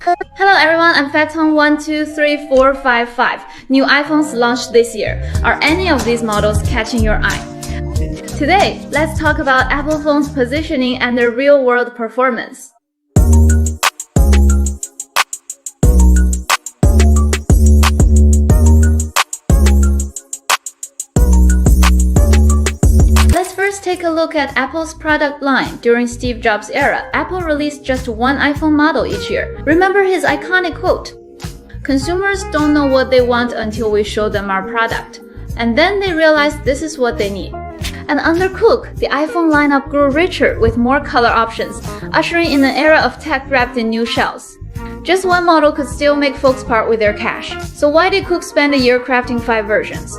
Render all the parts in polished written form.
Hello everyone, I'm Fatong123455. New iPhones launched this year. Are any of these models catching your eye? Today, let's talk about Apple phones' positioning and their real-world performance. Let's first take a look at Apple's product line. During Steve Jobs' era, Apple released just one iPhone model each year. Remember his iconic quote, "Consumers don't know what they want until we show them our product." And then they realized this is what they need. And under Cook, the iPhone lineup grew richer with more color options, ushering in an era of tech wrapped in new shells. Just one model could still make folks part with their cash. So why did Cook spend a year crafting 5 versions?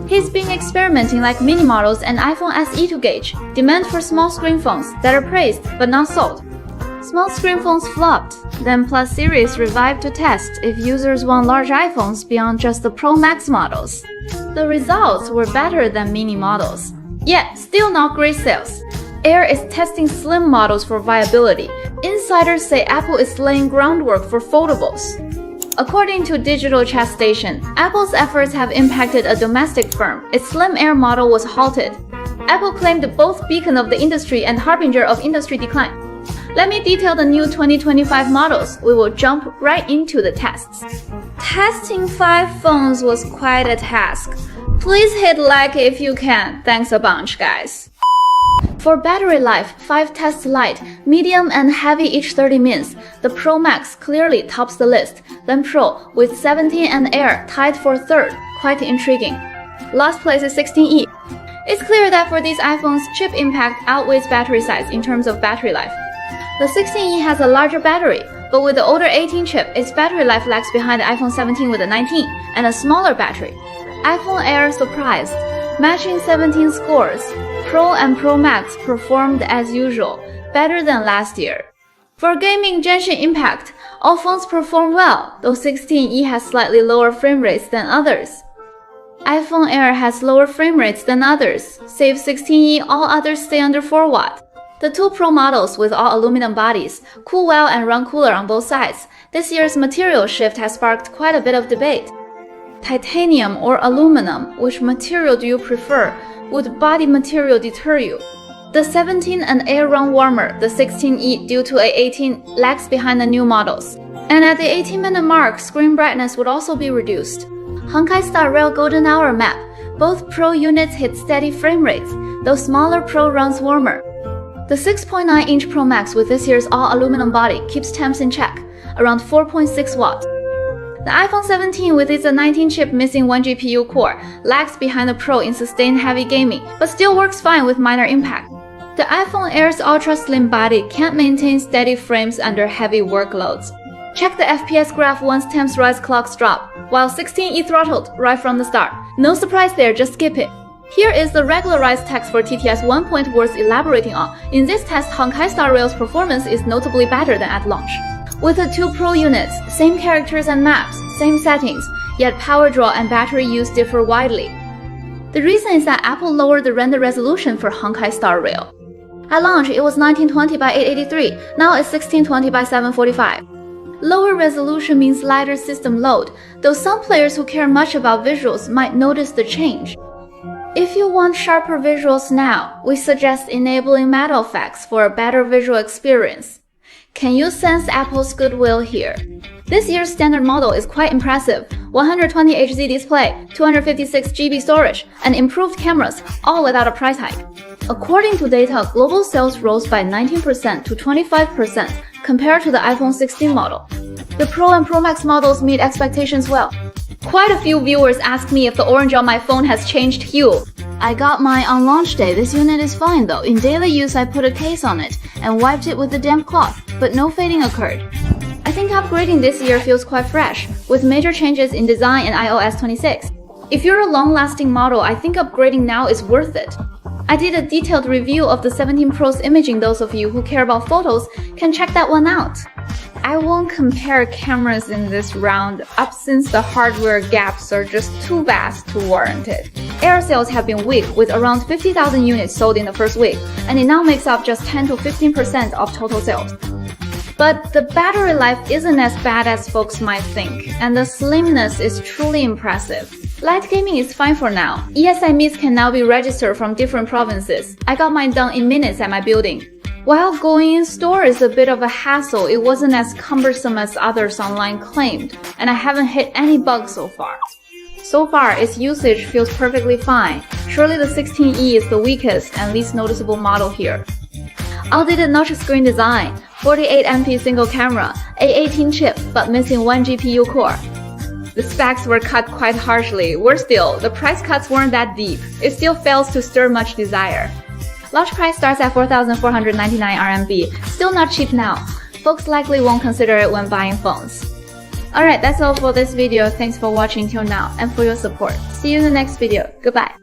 He's been experimenting like mini models and iPhone SE to gauge demand for small screen phones that are praised but not sold. Small screen phones flopped, then Plus series revived to test if users want large iPhones beyond just the Pro Max models. The results were better than mini models, yet still not great sales. Air is testing slim models for viability. Insiders say Apple is laying groundwork for foldables. According to Digital Chat Station, Apple's efforts have impacted a domestic firm. Its Slim Air model was halted. Apple claimed both beacon of the industry and harbinger of industry decline. Let me detail the new 2025 models. We will jump right into the tests. Testing 5 phones was quite a task. Please hit like if you can. Thanks a bunch, guys. For battery life, 5 tests light, medium and heavy each 30 mins. The Pro Max clearly tops the list, then Pro with 17 and Air tied for 3rd, quite intriguing. Last place is 16E. It's clear that for these iPhones, chip impact outweighs battery size in terms of battery life. The 16E has a larger battery, but with the older 18 chip, its battery life lags behind the iPhone 17 with a 19 and a smaller battery. iPhone Air surprised, matching 17 scores. Pro and Pro Max performed as usual, better than last year. For gaming Genshin Impact, all phones perform well, though 16E has slightly lower frame rates than others. iPhone Air has lower frame rates than others. Save 16E, all others stay under 4 watt. The 2 Pro models with all aluminum bodies cool well and run cooler on both sides. This year's material shift has sparked quite a bit of debate. Titanium or aluminum, which material do you prefer? Would body material deter you? The 17 and Air run warmer, the 16E due to A18 lags behind the new models. And at the 18-minute mark, screen brightness would also be reduced. Honkai Star Rail Golden Hour map, both Pro units hit steady frame rates, though smaller Pro runs warmer. The 6.9-inch Pro Max with this year's all-aluminum body keeps temps in check, around 4.6 watt. The iPhone 17 with its 19-chip missing 1 GPU core lags behind the Pro in sustained heavy gaming, but still works fine with minor impact. The iPhone Air's ultra-slim body can't maintain steady frames under heavy workloads. Check the FPS graph once temps rise, clocks drop, while 16E throttled right from the start. No surprise there, just skip it. Here is the regularized text for TTS 1 point worth elaborating on. In this test, Honkai Star Rail's performance is notably better than at launch. With the 2 Pro units, same characters and maps, same settings, yet power draw and battery use differ widely. The reason is that Apple lowered the render resolution for Honkai Star Rail. At launch, it was 1920 by 883, now it's 1620 by 745. Lower resolution means lighter system load, though some players who care much about visuals might notice the change. If you want sharper visuals now, we suggest enabling metal effects for a better visual experience. Can you sense Apple's goodwill here? This year's standard model is quite impressive. 120 Hz display, 256 GB storage, and improved cameras, all without a price hike. According to data, global sales rose by 19% to 25% compared to the iPhone 16 model. The Pro and Pro Max models meet expectations well. Quite a few viewers ask me if the orange on my phone has changed hue. I got mine on launch day. This unit is fine though. In daily use, I put a case on it and wiped it with a damp cloth, but no fading occurred. I think upgrading this year feels quite fresh, with major changes in design in iOS 26. If you're a long-lasting model, I think upgrading now is worth it. I did a detailed review of the 17 Pro's imaging. Those of you who care about photos can check that one out. I won't compare cameras in this round up since the hardware gaps are just too vast to warrant it. Air sales have been weak with around 50,000 units sold in the first week, and it now makes up just 10 to 15% of total sales. But the battery life isn't as bad as folks might think, and the slimness is truly impressive. Light gaming is fine for now. ESIMEs can now be registered from different provinces. I got mine done in minutes at my building. While going in store is a bit of a hassle, it wasn't as cumbersome as others online claimed, and I haven't hit any bugs so far. So far, its usage feels perfectly fine. Surely the 16E is the weakest and least noticeable model here. Outdated notch screen design, 48MP single camera, A18 chip but missing 1 GPU core. The specs were cut quite harshly. Worse still, the price cuts weren't that deep. It still fails to stir much desire. Launch price starts at 4,499 RMB, still not cheap now. Folks likely won't consider it when buying phones. Alright, that's all for this video. Thanks for watching till now and for your support. See you in the next video. Goodbye.